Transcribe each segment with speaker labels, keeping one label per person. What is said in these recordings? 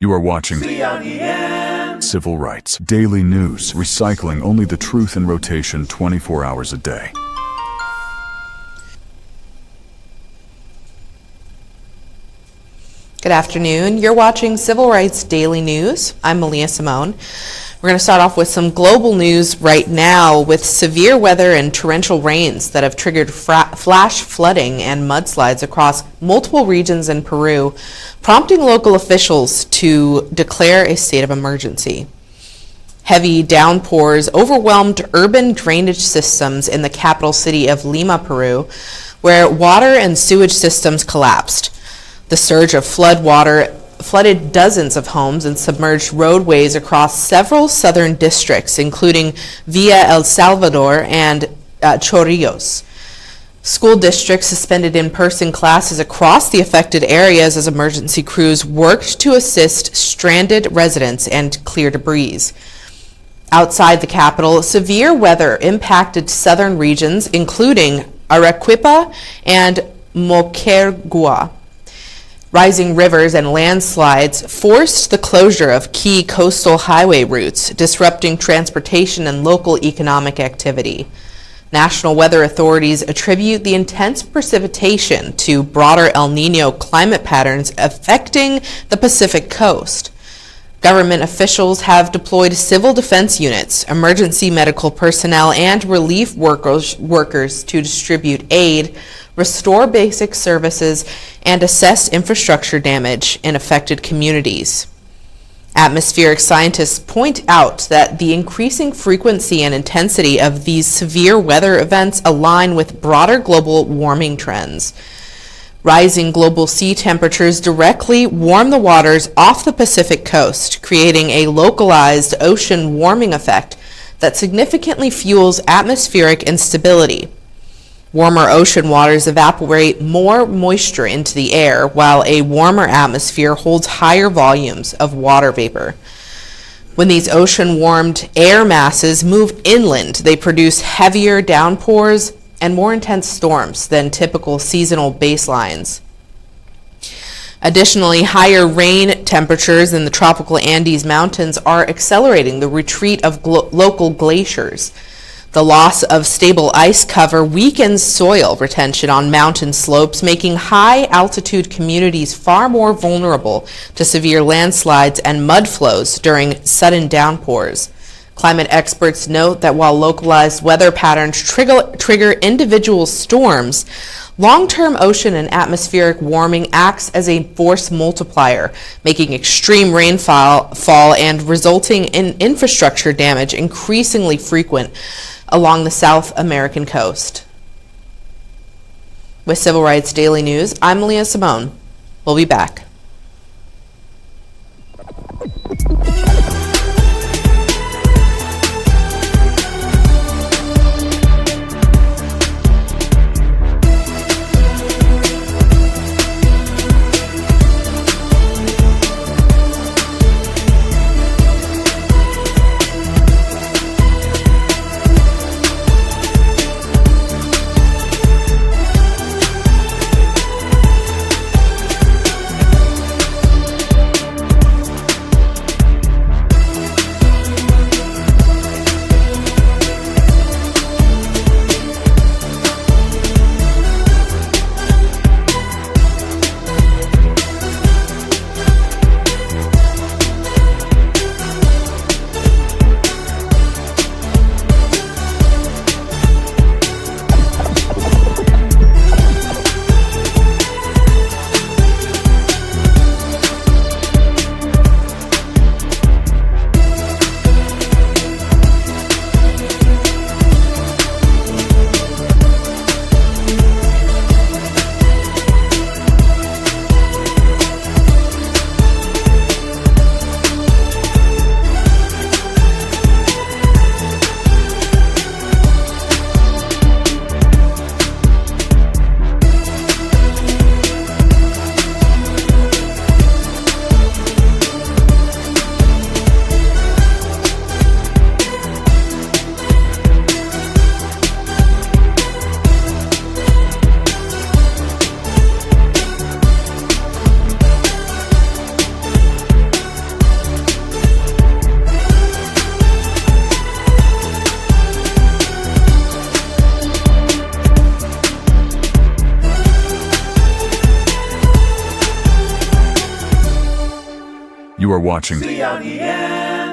Speaker 1: You are watching CRDN Civil Rights Daily News, recycling only the truth in rotation 24 hours a day.
Speaker 2: Good afternoon. You're watching Civil Rights Daily News. I'm MALIYAH Simone. We're going to start off with some global news right now with severe weather and torrential rains that have triggered flash flooding and mudslides across multiple regions in Peru, prompting local officials to declare a state of emergency. Heavy downpours overwhelmed urban drainage systems in the capital city of Lima, Peru, where water and sewage systems collapsed. The surge of flooded dozens of homes and submerged roadways across several southern districts, including Villa El Salvador and Chorrillos. School districts suspended in-person classes across the affected areas as emergency crews worked to assist stranded residents and clear debris. Outside the capital, severe weather impacted southern regions, including Arequipa and Moquegua. Rising rivers and landslides forced the closure of key coastal highway routes, disrupting transportation and local economic activity. National weather authorities attribute the intense precipitation to broader El Niño climate patterns affecting the Pacific coast. Government officials have deployed civil defense units, emergency medical personnel, and relief workers to distribute aid, restore basic services, and assess infrastructure damage in affected communities. Atmospheric scientists point out that the increasing frequency and intensity of these severe weather events align with broader global warming trends. Rising global sea temperatures directly warm the waters off the Pacific coast, creating a localized ocean warming effect that significantly fuels atmospheric instability. Warmer ocean waters evaporate more moisture into the air, while a warmer atmosphere holds higher volumes of water vapor. When these ocean-warmed air masses move inland, they produce heavier downpours and more intense storms than typical seasonal baselines. Additionally, higher rain temperatures in the tropical Andes Mountains are accelerating the retreat of local glaciers. The loss of stable ice cover weakens soil retention on mountain slopes, making high-altitude communities far more vulnerable to severe landslides and mud flows during sudden downpours. Climate experts note that while localized weather patterns trigger individual storms, long-term ocean and atmospheric warming acts as a force multiplier, making extreme rainfall and resulting in infrastructure damage increasingly frequent along the South American coast. With Civil Rights Daily News, I'm MALIYAH Simone. We'll be back.
Speaker 1: You are watching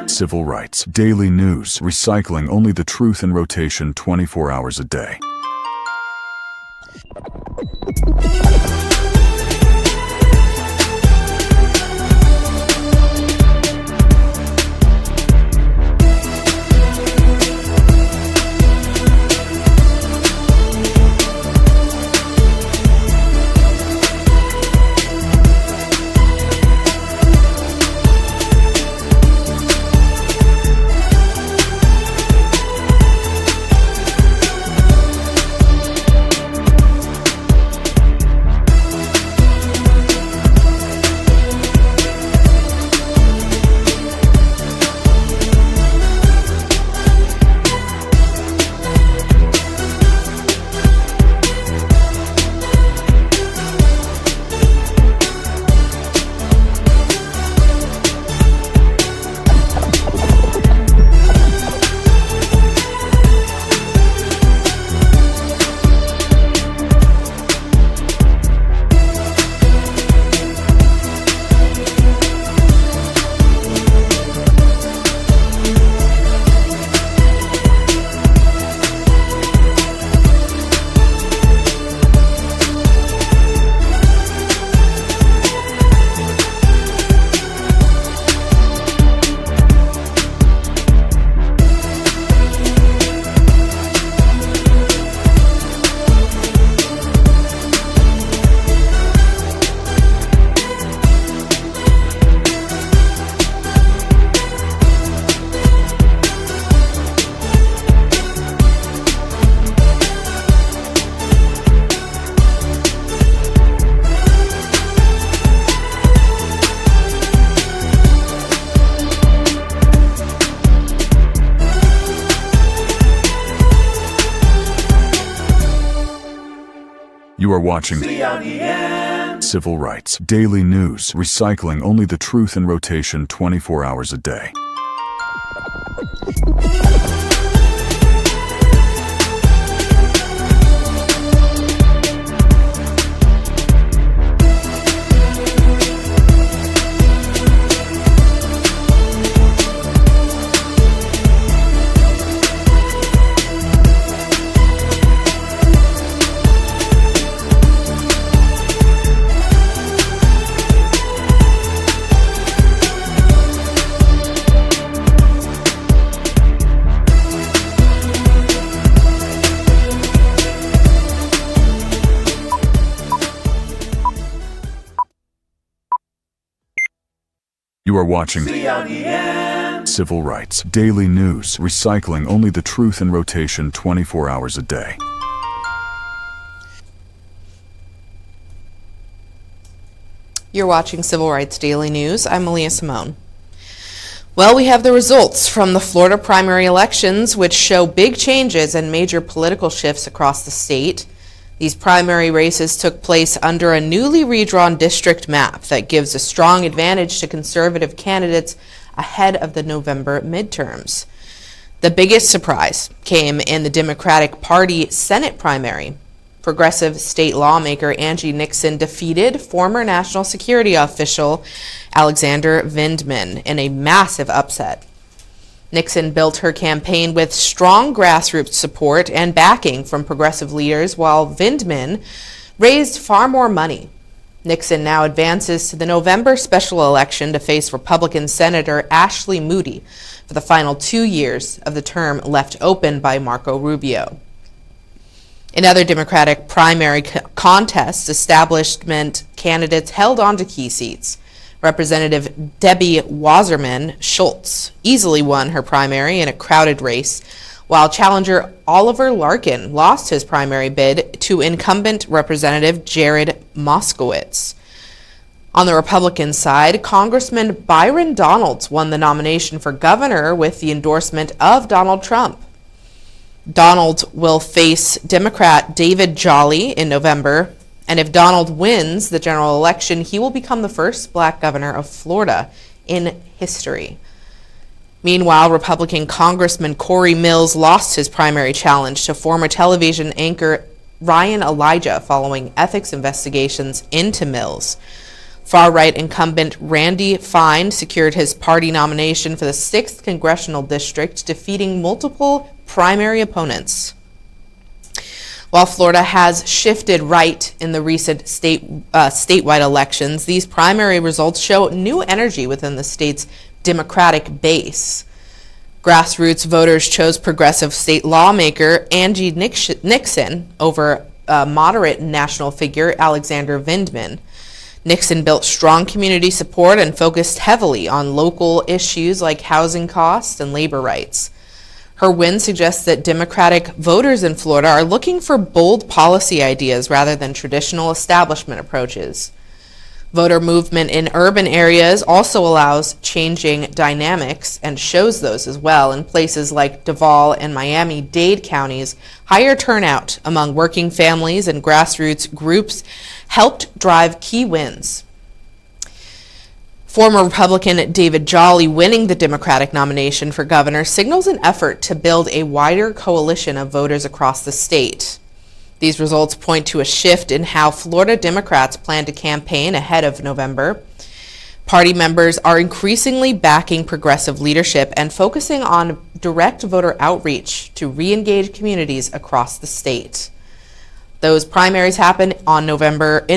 Speaker 1: Civil Rights Daily News, recycling only the truth in rotation 24 hours a day. You are watching Civil Rights Daily News, recycling only the truth in rotation 24 hours a day. You are watching Civil Rights Daily News, recycling only the truth in rotation 24 hours a day.
Speaker 2: You're watching Civil Rights Daily News. I'm MALIYAH Simone. Well, we have the results from the Florida primary elections, which show big changes and major political shifts across the state. These primary races took place under a newly redrawn district map that gives a strong advantage to conservative candidates ahead of the November midterms. The biggest surprise came in the Democratic Party Senate primary. Progressive state lawmaker Angie Nixon defeated former national security official Alexander Vindman in a massive upset. Nixon built her campaign with strong grassroots support and backing from progressive leaders, while Vindman raised far more money. Nixon now advances to the November special election to face Republican Senator Ashley Moody for the final 2 years of the term left open by Marco Rubio. In other Democratic primary contests, establishment candidates held on to key seats. Representative Debbie Wasserman Schultz easily won her primary in a crowded race, while challenger Oliver Larkin lost his primary bid to incumbent Representative Jared Moskowitz. On the Republican side, Congressman Byron Donalds won the nomination for governor with the endorsement of Donald Trump. Donald will face Democrat David Jolly in November, and if Donald wins the general election, he will become the first black governor of Florida in history. Meanwhile, Republican Congressman Corey Mills lost his primary challenge to former television anchor Ryan Elijah following ethics investigations into Mills. Far-right incumbent Randy Fine secured his party nomination for the 6th Congressional District, defeating multiple primary opponents. While Florida has shifted right in the recent statewide elections, these primary results show new energy within the state's Democratic base. Grassroots voters chose progressive state lawmaker Angie Nixon over moderate national figure Alexander Vindman. Nixon built strong community support and focused heavily on local issues like housing costs and labor rights. Her win suggests that Democratic voters in Florida are looking for bold policy ideas rather than traditional establishment approaches. Voter movement in urban areas also allows changing dynamics and shows those as well. In places like Duval and Miami-Dade counties, higher turnout among working families and grassroots groups helped drive key wins. Former Republican David Jolly winning the Democratic nomination for governor signals an effort to build a wider coalition of voters across the state. These results point to a shift in how Florida Democrats plan to campaign ahead of November. Party members are increasingly backing progressive leadership and focusing on direct voter outreach to re-engage communities across the state. Those primaries happen in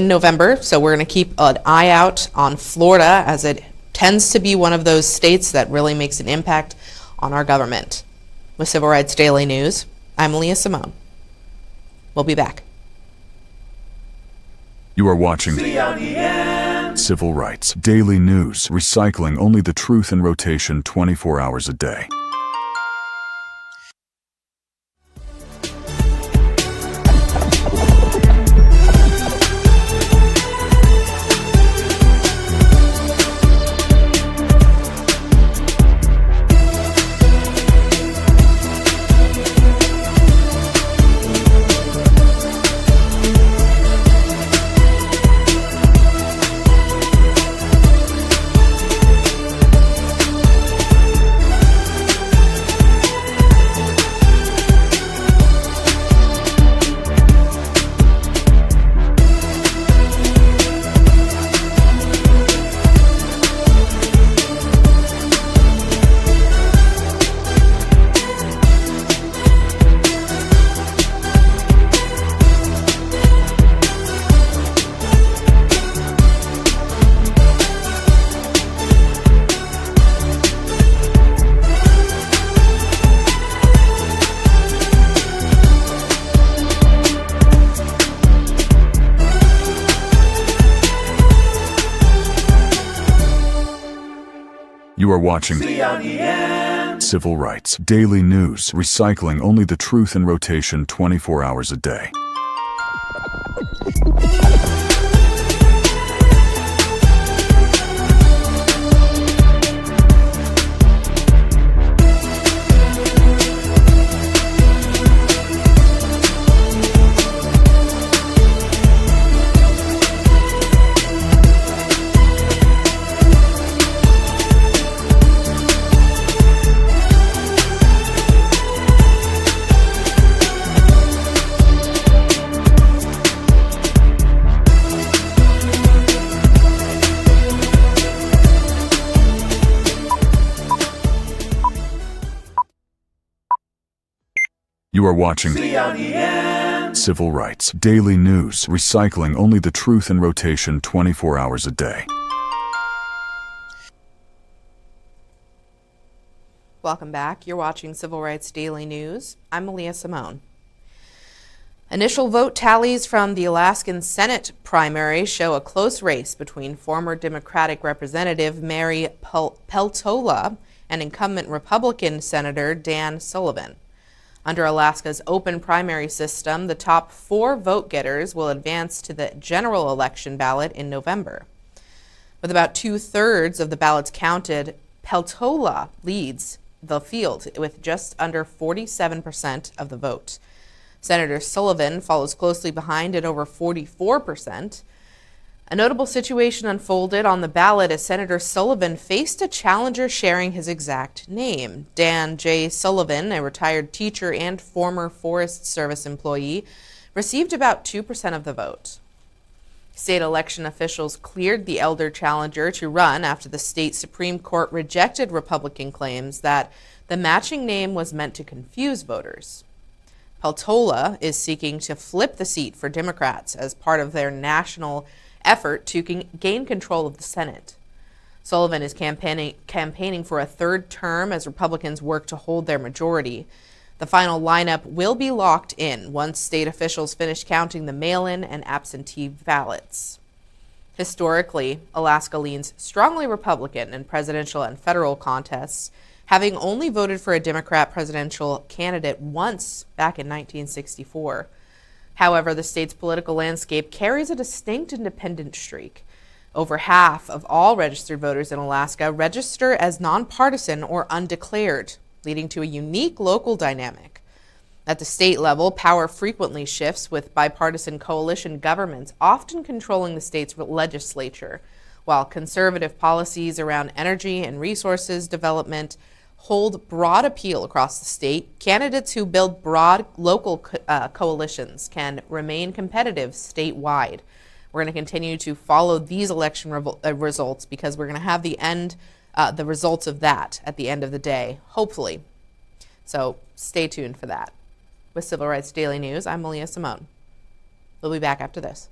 Speaker 2: November, so we're going to keep an eye out on Florida, as it tends to be one of those states that really makes an impact on our government. With Civil Rights Daily News, I'm MALIYAH Simone. We'll be back.
Speaker 1: You are watching CRDN Civil Rights Daily News, recycling only the truth in rotation 24 hours a day. You are watching CRDN Civil Rights Daily News, recycling only the truth in rotation 24 hours a day. You are watching CRDN Civil Rights Daily News, recycling only the truth in rotation 24 hours a day.
Speaker 2: Welcome back. You're watching Civil Rights Daily News. I'm MALIYAH Simone. Initial vote tallies from the Alaskan Senate primary show a close race between former Democratic Representative Mary Peltola and incumbent Republican Senator Dan Sullivan. Under Alaska's open primary system, the top 4 vote-getters will advance to the general election ballot in November. With about 2/3 of the ballots counted, Peltola leads the field with just under 47% of the vote. Senator Sullivan follows closely behind at over 44%. A notable situation unfolded on the ballot as Senator Sullivan faced a challenger sharing his exact name. Dan J. Sullivan, a retired teacher and former Forest Service employee, received about 2% of the vote. State election officials cleared the elder challenger to run after the state Supreme Court rejected Republican claims that the matching name was meant to confuse voters. Peltola is seeking to flip the seat for Democrats as part of their national effort to gain control of the Senate. Sullivan is campaigning for a third term as Republicans work to hold their majority. The final lineup will be locked in once state officials finish counting the mail-in and absentee ballots. Historically, Alaska leans strongly Republican in presidential and federal contests, having only voted for a Democrat presidential candidate once back in 1964. However, the state's political landscape carries a distinct independent streak. Over half of all registered voters in Alaska register as nonpartisan or undeclared, leading to a unique local dynamic. At the state level, power frequently shifts, with bipartisan coalition governments often controlling the state's legislature, while conservative policies around energy and resources development hold broad appeal across the state. Candidates who build broad local coalitions can remain competitive statewide. We're going to continue to follow these election results because we're going to have the results of that at the end of the day, hopefully. So stay tuned for that. With Civil Rights Daily News, I'm MALIYAH Simone. We'll be back after this.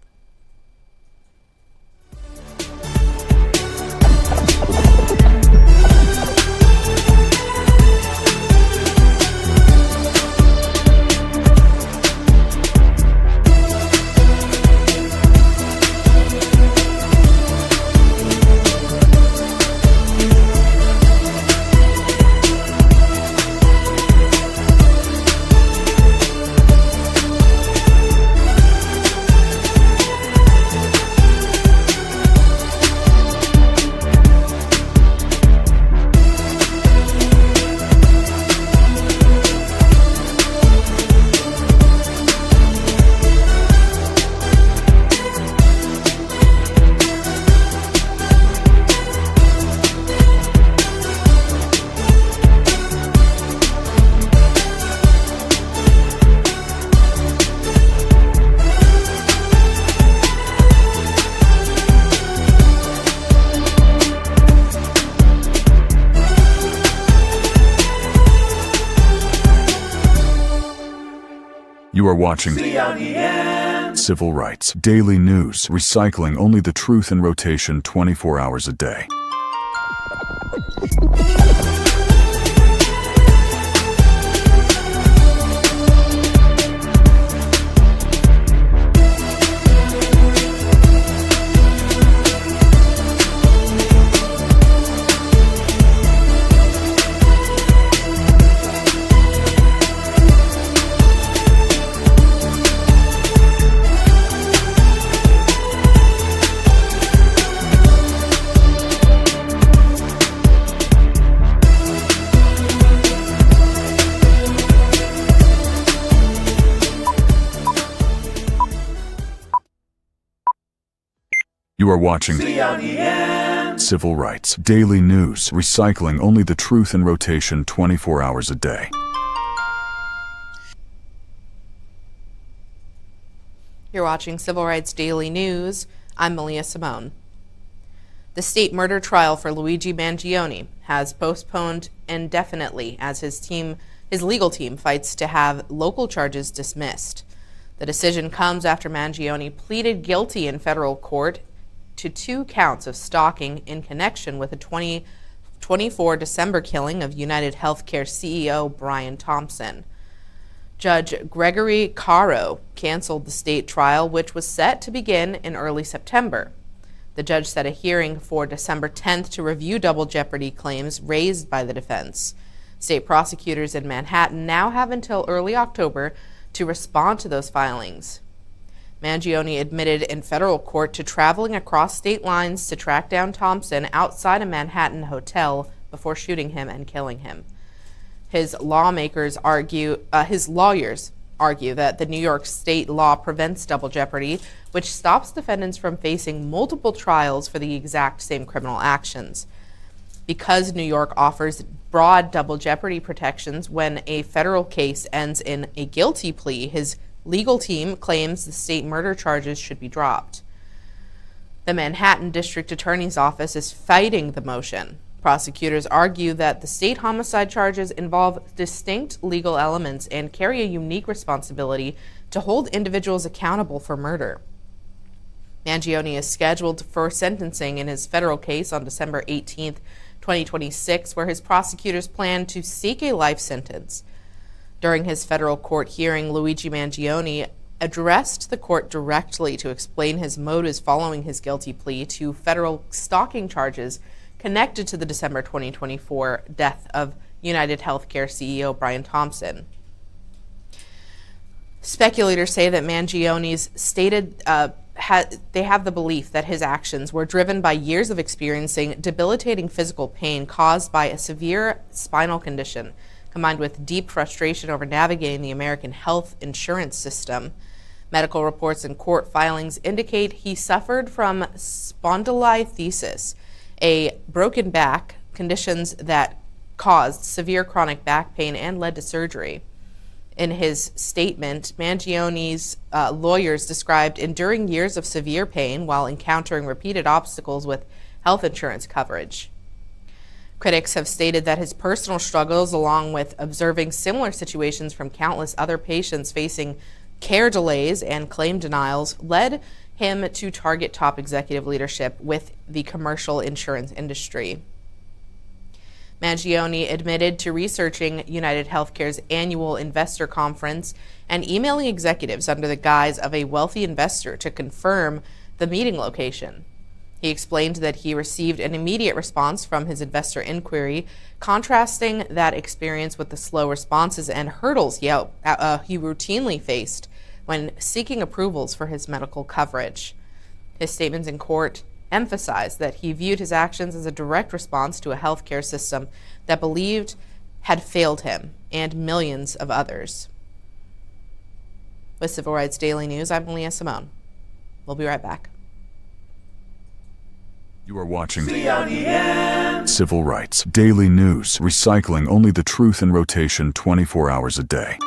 Speaker 1: You are watching Civil Rights Daily News, recycling only the truth in rotation 24 hours a day. You are watching Civil Rights Daily News, recycling only the truth in rotation 24 hours a day.
Speaker 2: You're watching Civil Rights Daily News. I'm MALIYAH Simone. The state murder trial for Luigi Mangione has postponed indefinitely as his legal team fights to have local charges dismissed. The decision comes after Mangione pleaded guilty in federal court to 2 counts of stalking in connection with the 2024 December killing of United Healthcare CEO Brian Thompson. Judge Gregory Caro canceled the state trial, which was set to begin in early September. The judge set a hearing for December 10th to review double jeopardy claims raised by the defense. State prosecutors in Manhattan now have until early October to respond to those filings. Mangione admitted in federal court to traveling across state lines to track down Thompson outside a Manhattan hotel before shooting him and killing him. His lawyers argue that the New York state law prevents double jeopardy, which stops defendants from facing multiple trials for the exact same criminal actions. Because New York offers broad double jeopardy protections when a federal case ends in a guilty plea, his legal team claims the state murder charges should be dropped. The Manhattan District Attorney's Office is fighting the motion. Prosecutors argue that the state homicide charges involve distinct legal elements and carry a unique responsibility to hold individuals accountable for murder. Mangione is scheduled for sentencing in his federal case on December 18, 2026, where his prosecutors plan to seek a life sentence. During his federal court hearing, Luigi Mangione addressed the court directly to explain his motives following his guilty plea to federal stalking charges connected to the December 2024 death of United Healthcare CEO Brian Thompson. Speculators say that Mangione's stated they have the belief that his actions were driven by years of experiencing debilitating physical pain caused by a severe spinal condition, combined with deep frustration over navigating the American health insurance system. Medical reports and court filings indicate he suffered from spondylolisthesis, a broken back, conditions that caused severe chronic back pain and led to surgery. In his statement, Mangione's lawyers described enduring years of severe pain while encountering repeated obstacles with health insurance coverage. Critics have stated that his personal struggles, along with observing similar situations from countless other patients facing care delays and claim denials, led him to target top executive leadership with the commercial insurance industry. Mangione admitted to researching United Healthcare's annual investor conference and emailing executives under the guise of a wealthy investor to confirm the meeting location. He explained that he received an immediate response from his investor inquiry, contrasting that experience with the slow responses and hurdles he routinely faced when seeking approvals for his medical coverage. His statements in court emphasized that he viewed his actions as a direct response to a healthcare system that believed had failed him and millions of others. With Civil Rights Daily News, I'm MALIYAH Simone. We'll be right back.
Speaker 1: You are watching CRDN Civil Rights Daily News, recycling only the truth in rotation 24 hours a day.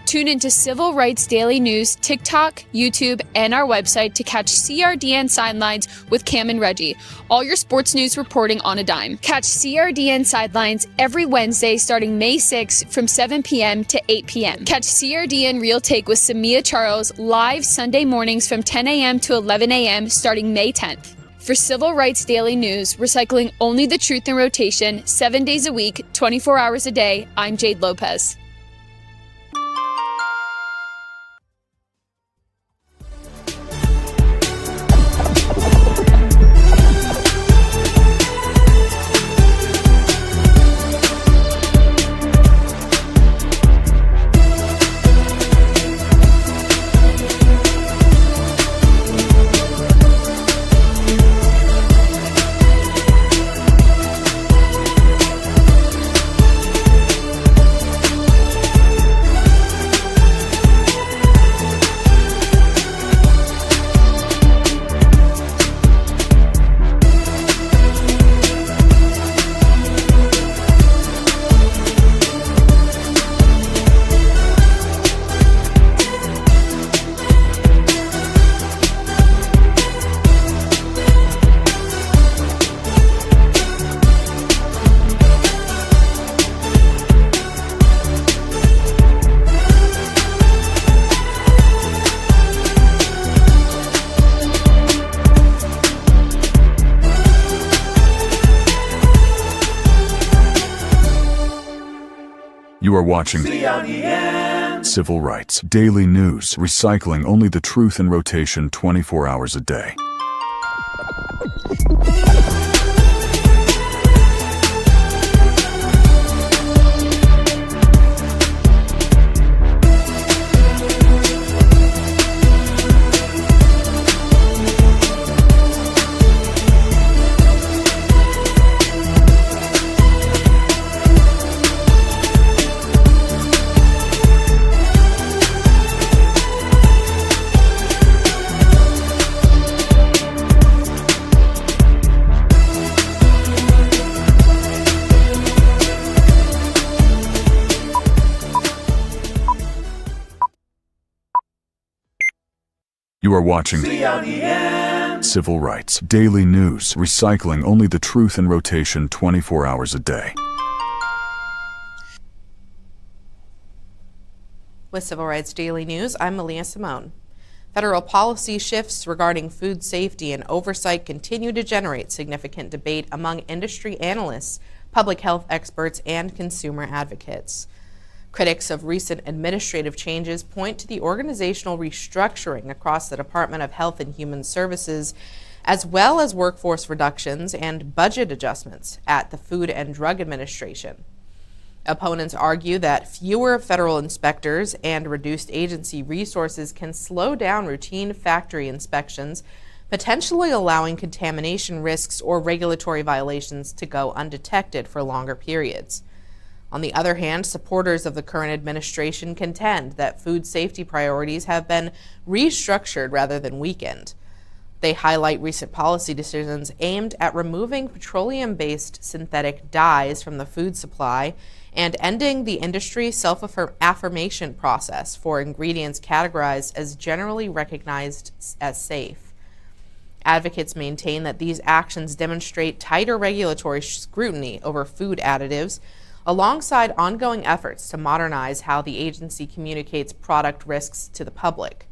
Speaker 3: Tune into Civil Rights Daily News, TikTok, YouTube, and our website to catch CRDN Sidelines with Cam and Reggie. All your sports news reporting on a dime. Catch CRDN Sidelines every Wednesday starting May 6th from 7 p.m. to 8 p.m. Catch CRDN Real Take with Samia Charles live Sunday mornings from 10 a.m. to 11 a.m. starting May 10th. For Civil Rights Daily News, recycling only the truth in rotation, 7 days a week, 24 hours a day, I'm Jade Lopez.
Speaker 1: You are watching CRDN Civil Rights Daily News, recycling only the truth in rotation 24 hours a day. You are watching Civil Rights Daily News, recycling only the truth in rotation 24 hours a day.
Speaker 2: With Civil Rights Daily News, I'm MALIYAH Simone. Federal policy shifts regarding food safety and oversight continue to generate significant debate among industry analysts, public health experts, and consumer advocates. Critics of recent administrative changes point to the organizational restructuring across the Department of Health and Human Services, as well as workforce reductions and budget adjustments at the Food and Drug Administration. Opponents argue that fewer federal inspectors and reduced agency resources can slow down routine factory inspections, potentially allowing contamination risks or regulatory violations to go undetected for longer periods. On the other hand, supporters of the current administration contend that food safety priorities have been restructured rather than weakened. They highlight recent policy decisions aimed at removing petroleum-based synthetic dyes from the food supply and ending the industry's self-affirmation process for ingredients categorized as generally recognized as safe. Advocates maintain that these actions demonstrate tighter regulatory scrutiny over food additives, alongside ongoing efforts to modernize how the agency communicates product risks to the public.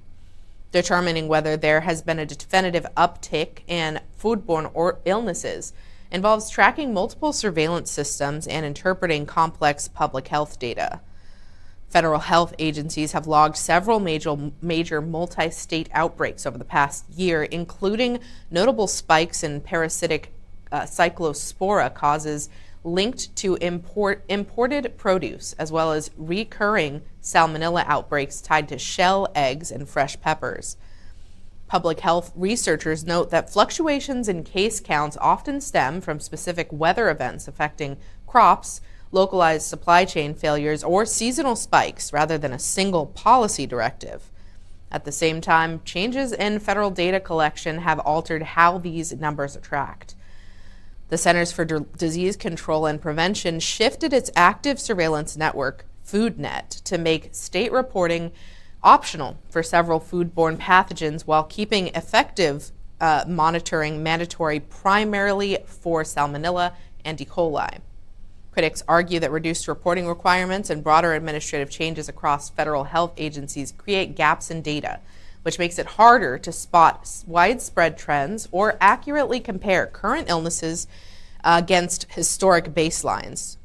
Speaker 2: Determining whether there has been a definitive uptick in foodborne illnesses involves tracking multiple surveillance systems and interpreting complex public health data. Federal health agencies have logged several major multi-state outbreaks over the past year, including notable spikes in parasitic cyclospora causes linked to imported produce, as well as recurring salmonella outbreaks tied to shell eggs and fresh peppers. Public health researchers note that fluctuations in case counts often stem from specific weather events affecting crops, localized supply chain failures, or seasonal spikes rather than a single policy directive. At the same time, changes in federal data collection have altered how these numbers are tracked. The Centers for Disease Control and Prevention shifted its active surveillance network, FoodNet, to make state reporting optional for several foodborne pathogens while keeping effective monitoring mandatory primarily for Salmonella and E. coli. Critics argue that reduced reporting requirements and broader administrative changes across federal health agencies create gaps in data, which makes it harder to spot widespread trends or accurately compare current illnesses against historic baselines.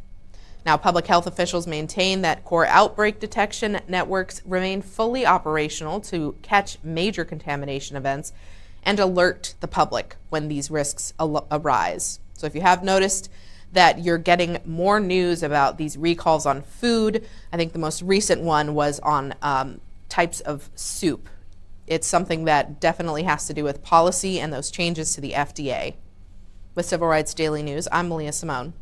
Speaker 2: Now, public health officials maintain that core outbreak detection networks remain fully operational to catch major contamination events and alert the public when these risks arise. So if you have noticed that you're getting more news about these recalls on food, I think the most recent one was on types of soup. It's something that definitely has to do with policy and those changes to the FDA. With Civil Rights Daily News, I'm MALIYAH Simone.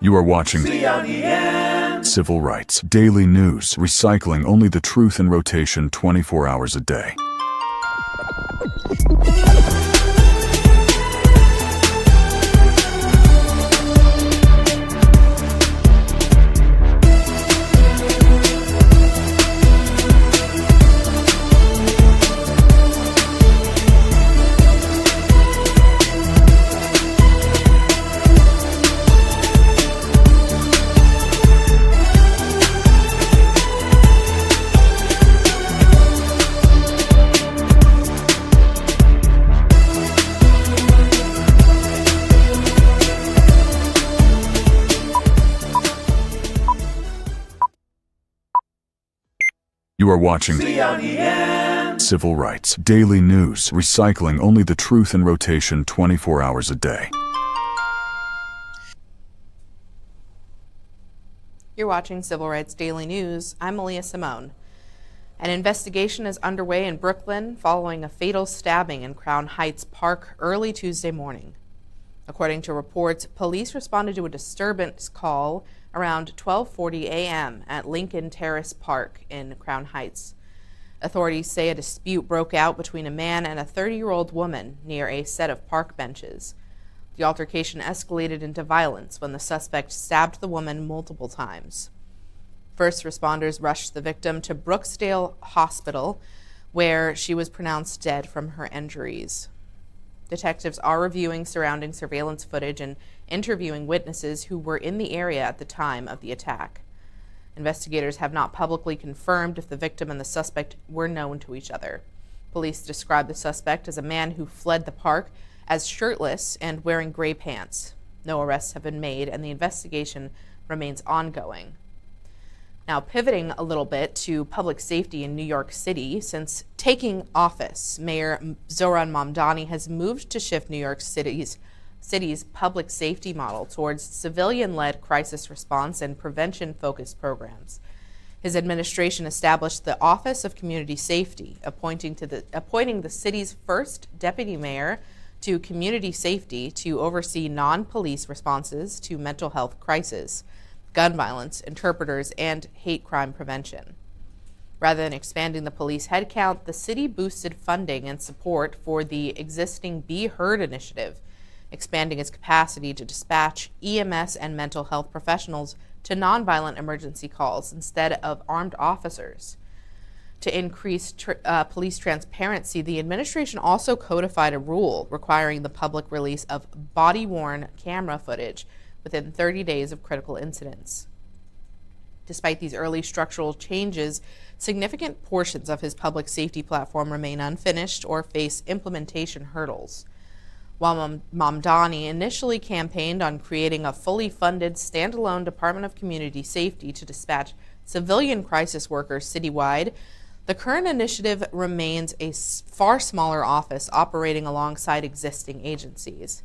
Speaker 1: You are watching Civil Rights Daily News, recycling only the truth in rotation 24 hours a day. You are watching CRDN Civil Rights Daily News, recycling only the truth in rotation 24 hours a day.
Speaker 2: You're watching Civil Rights Daily News. I'm MALIYAH Simone. An investigation is underway in Brooklyn following a fatal stabbing in Crown Heights Park early Tuesday morning. According to reports, police responded to a disturbance call around 12:40 a.m. at Lincoln Terrace Park in Crown Heights. Authorities say a dispute broke out between a man and a 30-year-old woman near a set of park benches. The altercation escalated into violence when the suspect stabbed the woman multiple times. First responders rushed the victim to Brooksdale Hospital, where she was pronounced dead from her injuries. Detectives are reviewing surrounding surveillance footage and interviewing witnesses who were in the area at the time of the attack. Investigators have not publicly confirmed if the victim and the suspect were known to each other. Police described the suspect as a man who fled the park as shirtless and wearing gray pants. No arrests have been made, and the investigation remains ongoing. Now, pivoting a little bit to public safety in New York City, since taking office, Mayor Zohran Mamdani has moved to shift New York City's public safety model towards civilian-led crisis response and prevention-focused programs. His administration established the Office of Community Safety, appointing the city's first deputy mayor to community safety to oversee non-police responses to mental health crisis, gun violence, interpreters, and hate crime prevention. Rather than expanding the police headcount, the city boosted funding and support for the existing Be Heard initiative, expanding its capacity to dispatch EMS and mental health professionals to nonviolent emergency calls instead of armed officers. To increase police transparency, the administration also codified a rule requiring the public release of body-worn camera footage within 30 days of critical incidents. Despite these early structural changes, significant portions of his public safety platform remain unfinished or face implementation hurdles. While Mamdani initially campaigned on creating a fully funded standalone Department of Community Safety to dispatch civilian crisis workers citywide, the current initiative remains a far smaller office operating alongside existing agencies.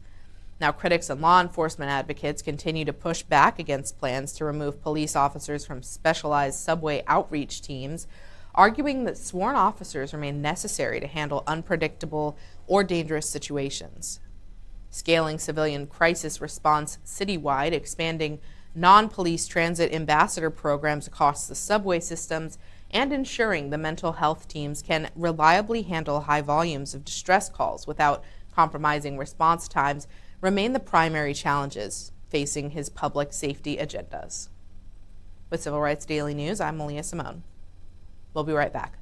Speaker 2: Now, critics and law enforcement advocates continue to push back against plans to remove police officers from specialized subway outreach teams, arguing that sworn officers remain necessary to handle unpredictable or dangerous situations. Scaling civilian crisis response citywide, expanding non-police transit ambassador programs across the subway systems, and ensuring the mental health teams can reliably handle high volumes of distress calls without compromising response times remain the primary challenges facing his public safety agendas. With Civil Rights Daily News, I'm MALIYAH Simone. We'll be right back.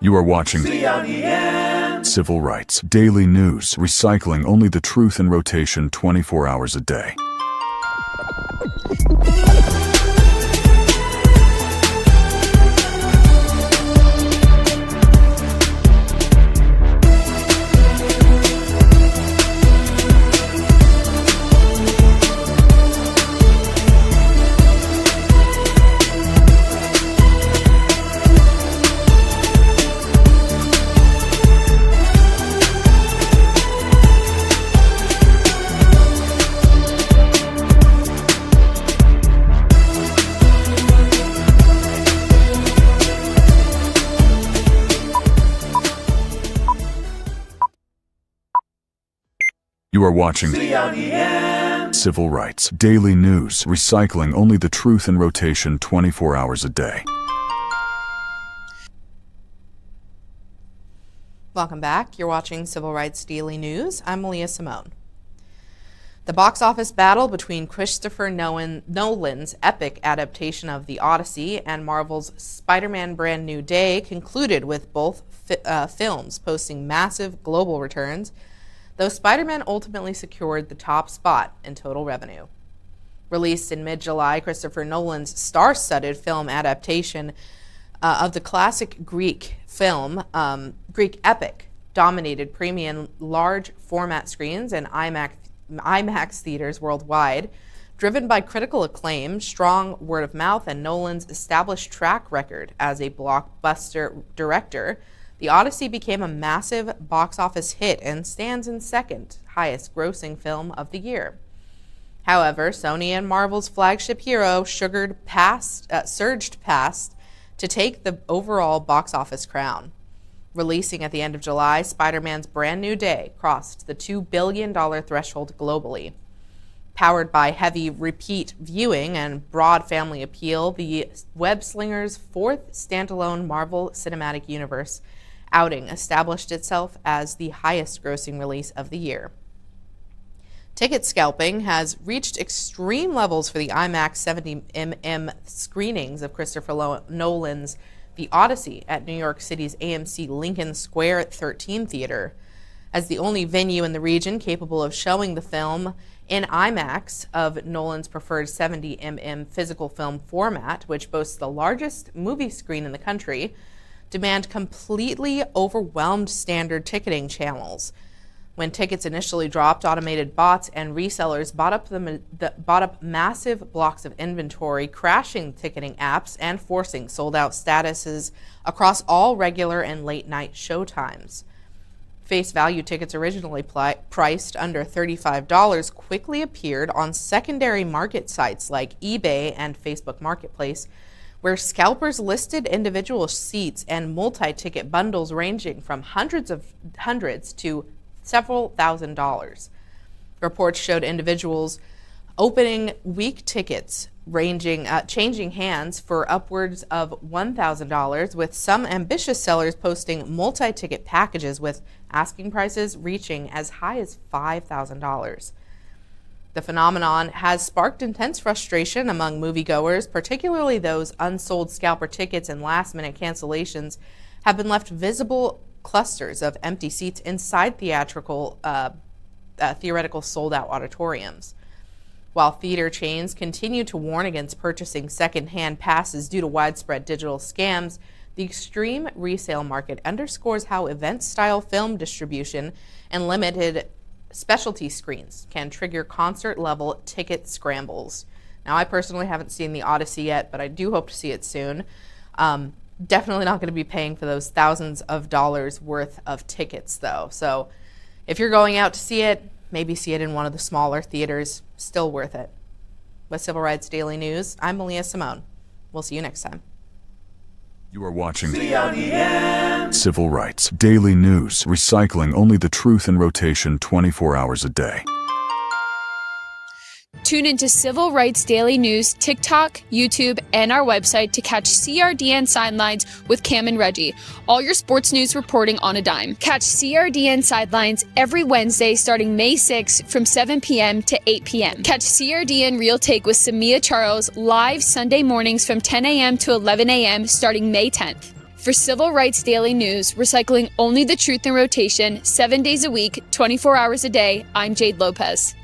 Speaker 1: You are watching CRDN Civil Rights Daily News, recycling only the truth in rotation 24 hours a day. You are watching Civil Rights Daily News, recycling only the truth in rotation 24 hours a day.
Speaker 2: Welcome back. You're watching Civil Rights Daily News. I'm MALIYAH Simone. The box office battle between Christopher Nolan's epic adaptation of The Odyssey and Marvel's Spider-Man Brand New Day concluded with both films posting massive global returns, though Spider-Man ultimately secured the top spot in total revenue. Released in mid-July, Christopher Nolan's star-studded film adaptation of the classic Greek epic dominated premium large format screens and IMAX theaters worldwide. Driven by critical acclaim, strong word of mouth, and Nolan's established track record as a blockbuster director, The Odyssey became a massive box office hit and stands in second highest grossing film of the year. However, Sony and Marvel's flagship hero surged past to take the overall box office crown. Releasing at the end of July, Spider-Man's Brand New Day crossed the $2 billion threshold globally. Powered by heavy repeat viewing and broad family appeal, the web-slinger's fourth standalone Marvel Cinematic Universe outing established itself as the highest-grossing release of the year. Ticket scalping has reached extreme levels for the IMAX 70mm screenings of Christopher Nolan's The Odyssey at New York City's AMC Lincoln Square 13 Theater. As the only venue in the region capable of showing the film in IMAX of Nolan's preferred 70mm physical film format, which boasts the largest movie screen in the country, demand completely overwhelmed standard ticketing channels. When tickets initially dropped, automated bots and resellers bought up massive blocks of inventory, crashing ticketing apps and forcing sold-out statuses across all regular and late-night showtimes. Face value tickets originally priced under $35 quickly appeared on secondary market sites like eBay and Facebook Marketplace, where scalpers listed individual seats and multi-ticket bundles ranging from hundreds to several $1,000s. Reports showed individuals opening week tickets changing hands for upwards of $1,000, with some ambitious sellers posting multi-ticket packages with asking prices reaching as high as $5,000. The phenomenon has sparked intense frustration among moviegoers, particularly those unsold scalper tickets and last-minute cancellations have been left visible clusters of empty seats inside theoretical sold-out auditoriums. While theater chains continue to warn against purchasing second-hand passes due to widespread digital scams, the extreme resale market underscores how event-style film distribution and limited specialty screens can trigger concert-level ticket scrambles. Now, I personally haven't seen The Odyssey yet, but I do hope to see it soon. Definitely not going to be paying for those thousands of dollars worth of tickets, though. So if you're going out to see it, maybe see it in one of the smaller theaters. Still worth it. With Civil Rights Daily News, I'm MALIYAH Simone. We'll see you next time.
Speaker 1: You are watching Civil Rights Daily News, recycling only the truth in rotation 24 hours a day.
Speaker 3: Tune into Civil Rights Daily News, TikTok, YouTube, and our website to catch CRDN Sidelines with Cam and Reggie. All your sports news reporting on a dime. Catch CRDN Sidelines every Wednesday starting May 6th from 7 p.m. to 8 p.m. Catch CRDN Real Take with Samia Charles live Sunday mornings from 10 a.m. to 11 a.m. starting May 10th. For Civil Rights Daily News, recycling only the truth in rotation, 7 days a week, 24 hours a day, I'm Jade Lopez.